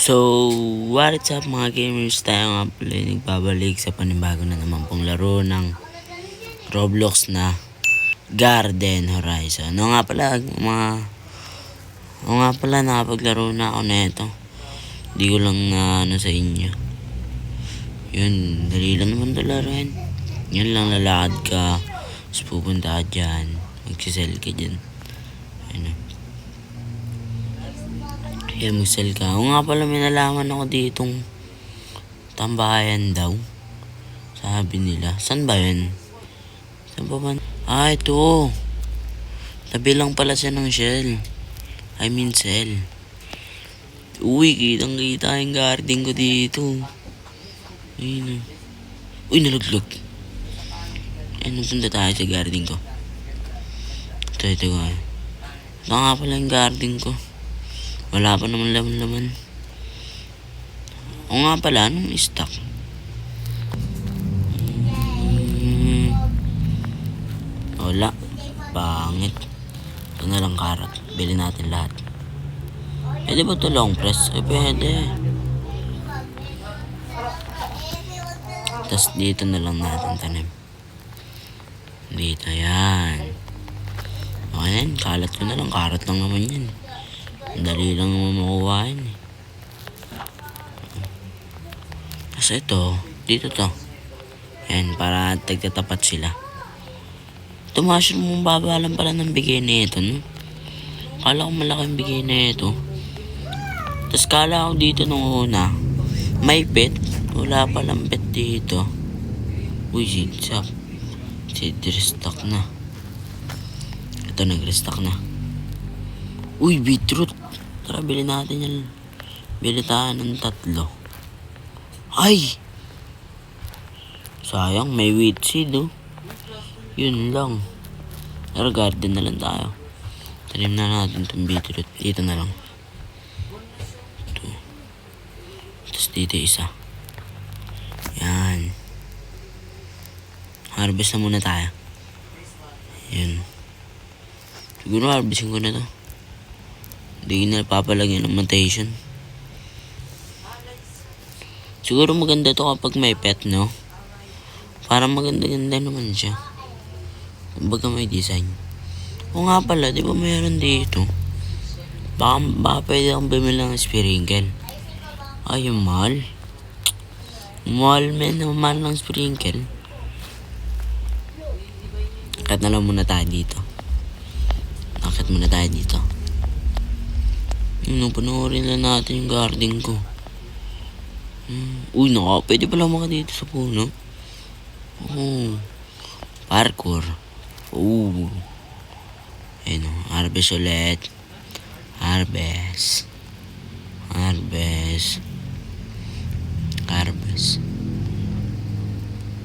So, what's up mga gamers? Tayo nga pala nagbabalik sa panibago na naman pong laro ng Roblox na Garden Horizon. Nakapaglaro na ako na ito. Hindi ko lang na sa inyo. Yun, dali lang naman ito laruin. Yun lang, lalakad ka, tapos pupunta ka dyan, magsisell ka dyan. Ayun. Yan, mag-sell ka. O nga pala, may nalaman ako ditong tambayan daw. Sabi nila. Saan ba yun? Saan ba ba? Ah, ito. Tabi lang pala siya ng shell. I mean, sell. Uy, kitang-kita yung garden ko dito. Ayun. Uy, nalaglag. Ayun, punta tayo sa garden ko. Ito nga. Ito nga pala yung garden ko. Wala pa naman laman-laman. O nga pala, anong stock? Wala. Pangit. Ito na lang karat. Bili natin lahat. Pwede ba ito long press? Pwede. Tapos dito na lang natin tanim. Dito, yan. Okay yan, kalat ko na lang. Karat lang naman yan. Dali lang naman makuha yan eh. Tapos ito, dito to. Yan, para tagtatapat sila. Ito mushroom mong babalan pala ng bigay na ito, no? Kala ko malaki ang bigay na ito. Tapos kala ko dito nung una, may pet. Wala palang pet dito. Uy, zigzag. Restock na. Ito, nag-restock na. Uy, beetroot. Tara, bili natin yan. Bili tayo ng 3. Ay! Sayang, may wheat seed, oh. Yun lang. Tara, garden na lang tayo. Tanim na natin itong beetroot. Dito na lang. Ito. Tapos dito isa. Yan. Harvest na muna tayo. Yan. Siguro harvestin ko na to. Hindi na papalagyan ng mutation. Siguro maganda to kapag may pet, no? Parang maganda-ganda naman siya. Kumbaga may design. O nga pala, di ba mayroon dito? Baka pwede akong bumili ng sprinkle. Ay, yung mahal. Mahal ng sprinkle. Akit na lang muna tayo dito. Panoorin lang natin yung garden ko. Uy, pwede pala maka dito sa puno. Oh, parkour. Oh. Ayun, harvest ulit. Harvest.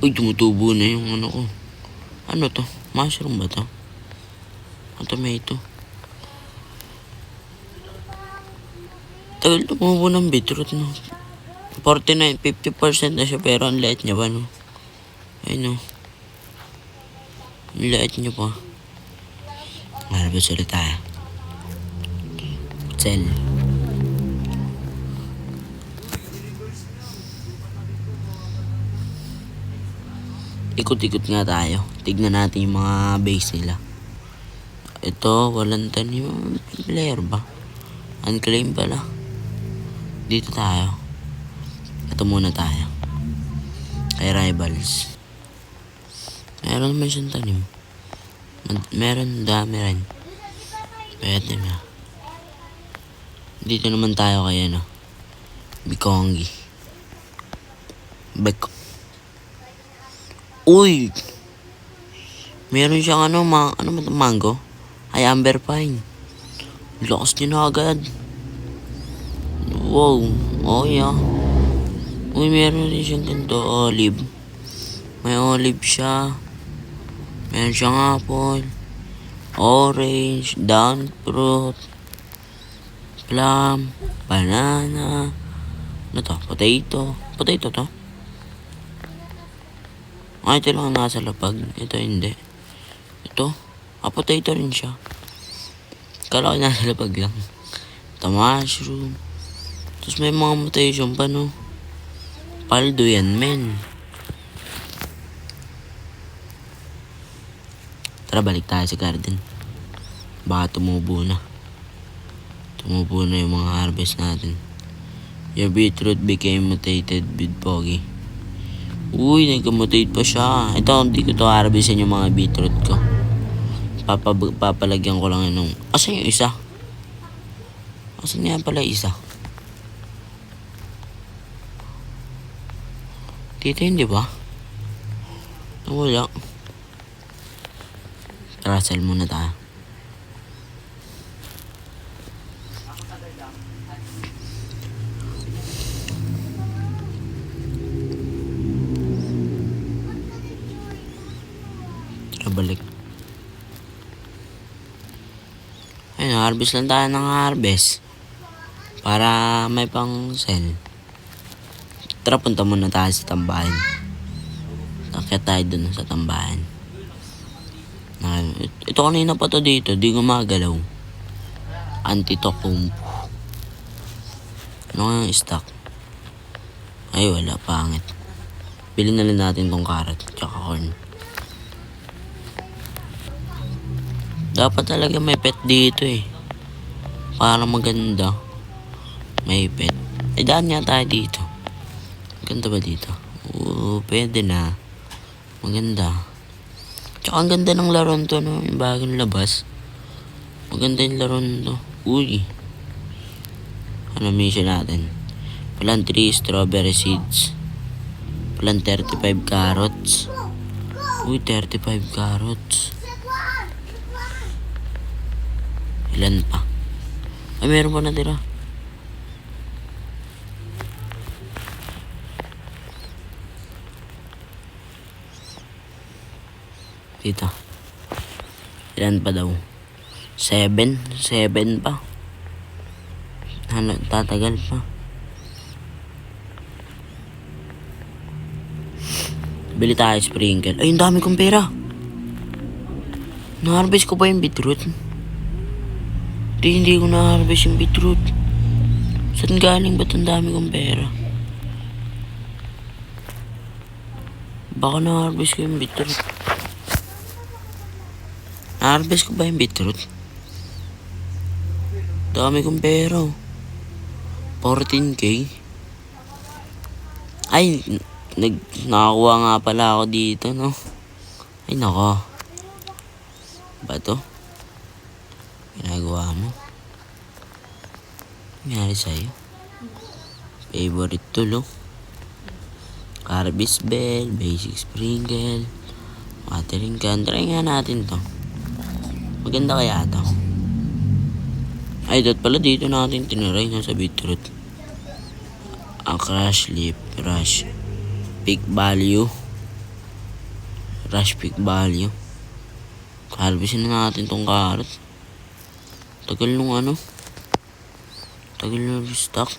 Uy, tumutubo na yung ano ko. Ano to? Mushroom ba to? Tomato. Tagal tumubo ng beetroot, no? 50% na siya, pero ang liit niya pa, no? Ayun, no? Ang liit niya pa. Harvest ulit tayo. Sell. Ikot-ikot nga tayo. Tignan natin yung mga base nila. Ito, walang tanim. Player ba? Unclaim pala. Dito tayo. Ito muna tayo. Kay Rivals. Meron naman siyang tanim. Meron dami rin. Pwede na. Dito naman tayo kay ano. Bikongi. Uy! Meron siyang ano mango? Ay, amber pine. Lakas niya na agad. Wow. Oh, yeah. Uy, meron din siyang ganito. Olive. May olive siya. Meron siyang apple. Orange. Down fruit. Plum. Banana. Ano to? Potato. Potato to? Ito lang nasa lapag. Ito hindi. Ito. Potato rin siya. Kala ko nasa lapag lang. Ito mushroom. Tapos may mga mutation pa, no? Paldo yan, men. Tara, balik tayo sa garden. Baka tumubo na. Tumubo na yung mga harvest natin. Your beetroot became mutated with Pogi. Uy, nagka-mutate pa siya. Ito, hindi ko to harvestin yung mga beetroot ko. Papalagyan ko lang yun. Asan yung isa? Asan nga pala isa? Dito yun, di ba? Wala. Tara, sell muna tayo. Tara, balik. Ayun, harvest lang tayo ng harvest. Para may pang sell. Tara, punta muna tayo sa tambahan. Nakita tayo dun sa tambahan. Ito kanina pa to dito, di gumagalaw. Antitokounmpo. Ano nga yung stock? Ay, wala, pangit. Bilhin na lang natin tong carrot tsaka corn. Dapat talaga may pet dito eh. Para maganda. May pet. Ay, daan nga tayo dito. Maganda ba dito? Oo, pwede na. Maganda. Tsaka ang ganda ng laron to, no? Yung bagong labas. Maganda yung laron to. Uy. Ano mission natin? Plant 3 strawberry seeds. Plant 35 carrots. Uy, 35 carrots. Ilan pa? Ay, meron pa natira. Dito. Ilan pa daw? 7 pa. Ano, tatagal pa. Bili tayo sprinkle. Ay, ang dami kong pera. Na-harvest ko pa yung beetroot. Hindi ko na-harvest yung beetroot. Saan galing ba't ang dami kong pera? Baka na-harvest ko yung beetroot. Na-harvest ko ba yung beetroot? Dami kong pera. 14k. Ay, nakakuha nga pala ako dito, no? Ay, nako. Ba to? Ginagawa mo? Nangyari sa'yo? Favorite tool, oh. Harvest bell, basic sprinkle, watering can. Try nga natin to. Maganda kaya ito. Ay, dot pala dito natin tinaray na sa beetroot. Ang crush leaf, rush, peak value. Rush peak value. Harvestin na natin tong carrot. Tagal nung ano. Tagal nung stock.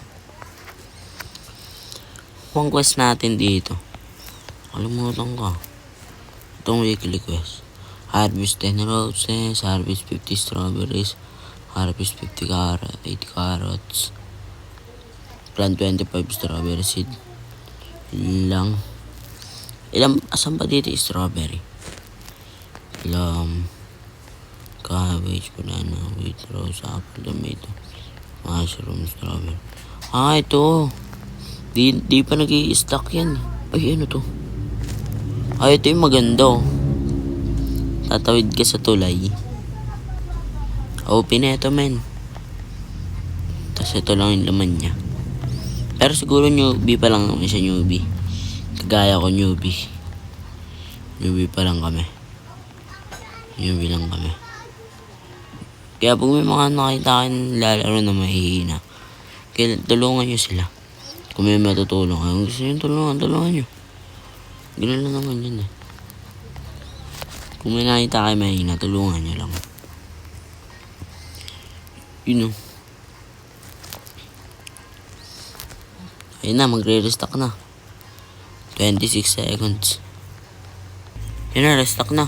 Pang quest natin dito. Kalimutan ko. Itong weekly quest. Harvest 10 roses, harvest 50 strawberries, harvest 80 carrots, plant 25 strawberry seed. Ilang, asan ba dito strawberry? Plum, cabbage, banana, wheat, rose, apple, tomato, mushroom, strawberry. Ah, ito. Di pa nag-i-stock yan. Ay, ano to? Ay, ito yung maganda, oh. Tatawid ka sa tulay. Open ito, men. Tapos ito lang yung laman niya. Pero siguro newbie pa lang naman siya, newbie. Kagaya ko, newbie. Newbie pa lang kami. Newbie lang kami. Kaya pag may mga nakita kayo lalaro na mahihina, kaya tulungan nyo sila. Kung may matutulong kayo, gusto nyo tulungan nyo. Ganun lang naman yun eh. Kung may nakita kayo mahina, tulungan nyo lang. Yun o. Ayun na, magre-restock na. 26 seconds. Yun na, restock na.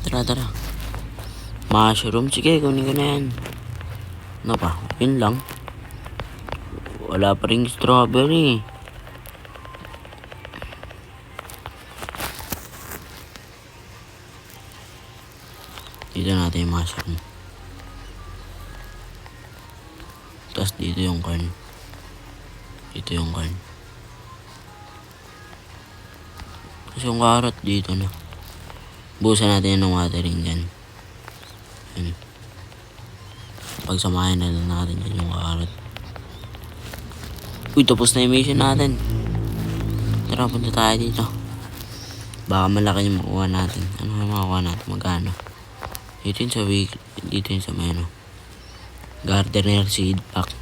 Tara. Mushroom, sige, kunin ko na yan. Ano pa? Yun lang. Wala pa rin strawberry. Dito natin yung mushroom. Tapos dito yung corn. Dito yung corn. Tapos yung carrot dito na. Buhusan natin ng watering dyan. Yan. Pagsamahin na lang natin yan yung carrot. Uy, tapos na yung mission natin. Tara, punta tayo dito. Baka malaki yung makuha natin. Ano yung makuha natin? Magkano? Dito yung sa week. Dito yung sa menu. Gardener seed pack.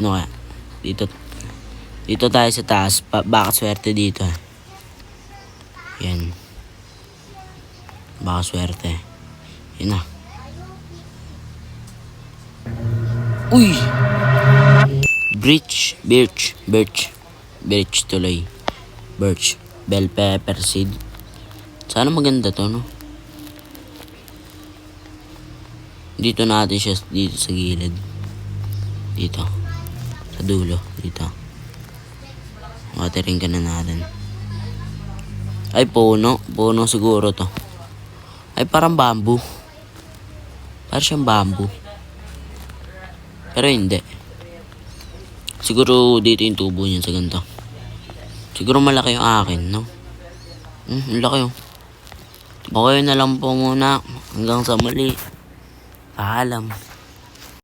Ano kaya? Dito tayo sa taas. Baka swerte dito. Yan. Baka swerte. Yan na. Uy! Birch tuloy. Birch. Bell pepper seed. Sana maganda to, no? Dito natin siya. Dito sa gilid. Dito. Sa dulo. Dito. Watering ka na natin. Ay, puno. Puno siguro to. Ay, parang bamboo. Parang siyang bamboo. Pero hindi. Siguro dito yung tubo niya sa ganito. Siguro malaki yung akin, no? Laki oh. Okay na lang po muna. Hanggang sa muli. Paalam.